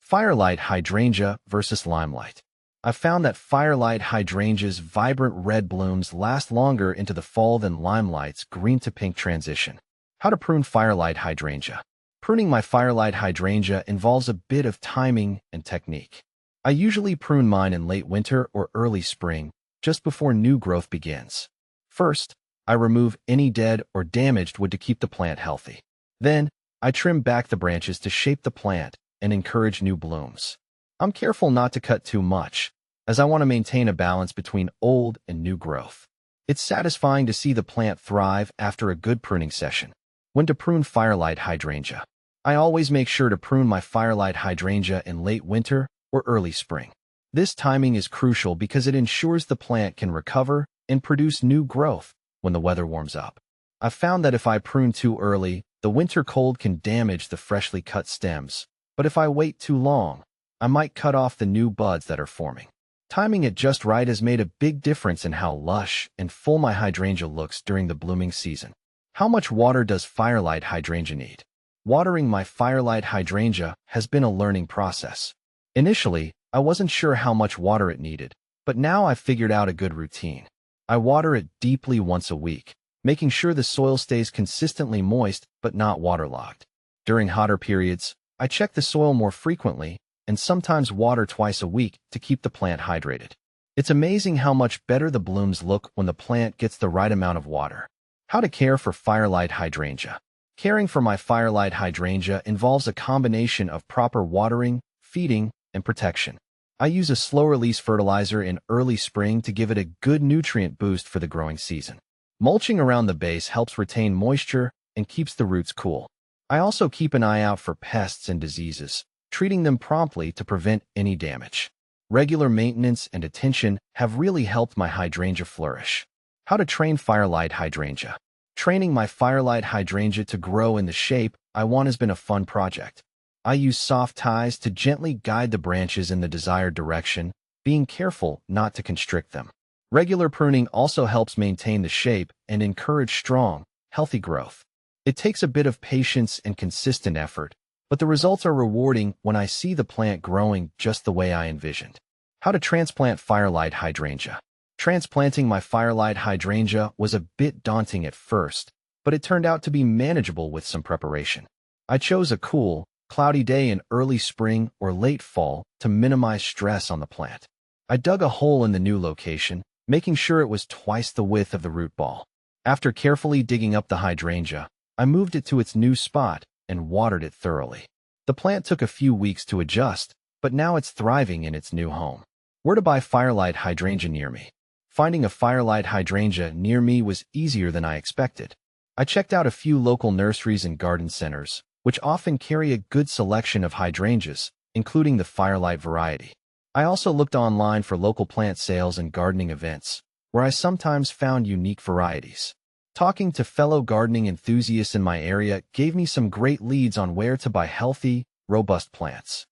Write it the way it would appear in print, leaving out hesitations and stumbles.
Firelight Hydrangea versus Limelight. I've found that Firelight Hydrangea's vibrant red blooms last longer into the fall than Limelight's green to pink transition. How to prune Firelight Hydrangea. Pruning my Firelight Hydrangea involves a bit of timing and technique. I usually prune mine in late winter or early spring, just before new growth begins. First, I remove any dead or damaged wood to keep the plant healthy. Then, I trim back the branches to shape the plant and encourage new blooms. I'm careful not to cut too much, as I want to maintain a balance between old and new growth. It's satisfying to see the plant thrive after a good pruning session. When to prune Firelight Hydrangea. I always make sure to prune my Firelight Hydrangea in late winter or early spring. This timing is crucial because it ensures the plant can recover and produce new growth when the weather warms up. I've found that if I prune too early, the winter cold can damage the freshly cut stems, but if I wait too long, I might cut off the new buds that are forming. Timing it just right has made a big difference in how lush and full my hydrangea looks during the blooming season. How much water does Firelight Hydrangea need? Watering my Firelight Hydrangea has been a learning process. Initially, I wasn't sure how much water it needed, but now I've figured out a good routine. I water it deeply once a week, making sure the soil stays consistently moist but not waterlogged. During hotter periods, I check the soil more frequently and sometimes water twice a week to keep the plant hydrated. It's amazing how much better the blooms look when the plant gets the right amount of water. How to care for Firelight Hydrangea. Caring for my Firelight Hydrangea involves a combination of proper watering, feeding, and protection. I use a slow-release fertilizer in early spring to give it a good nutrient boost for the growing season. Mulching around the base helps retain moisture and keeps the roots cool. I also keep an eye out for pests and diseases, treating them promptly to prevent any damage. Regular maintenance and attention have really helped my hydrangea flourish. How to train Firelight Hydrangea. Training my Firelight Hydrangea to grow in the shape I want has been a fun project. I use soft ties to gently guide the branches in the desired direction, being careful not to constrict them. Regular pruning also helps maintain the shape and encourage strong, healthy growth. It takes a bit of patience and consistent effort, but the results are rewarding when I see the plant growing just the way I envisioned. How to transplant Firelight Hydrangea. Transplanting my Firelight Hydrangea was a bit daunting at first, but it turned out to be manageable with some preparation. I chose a cool, cloudy day in early spring or late fall to minimize stress on the plant. I dug a hole in the new location, making sure it was twice the width of the root ball. After carefully digging up the hydrangea, I moved it to its new spot and watered it thoroughly. The plant took a few weeks to adjust, but now it's thriving in its new home. Where to buy Firelight Hydrangea near me? Finding a Firelight Hydrangea near me was easier than I expected. I checked out a few local nurseries and garden centers, which often carry a good selection of hydrangeas, including the Firelight variety. I also looked online for local plant sales and gardening events, where I sometimes found unique varieties. Talking to fellow gardening enthusiasts in my area gave me some great leads on where to buy healthy, robust plants.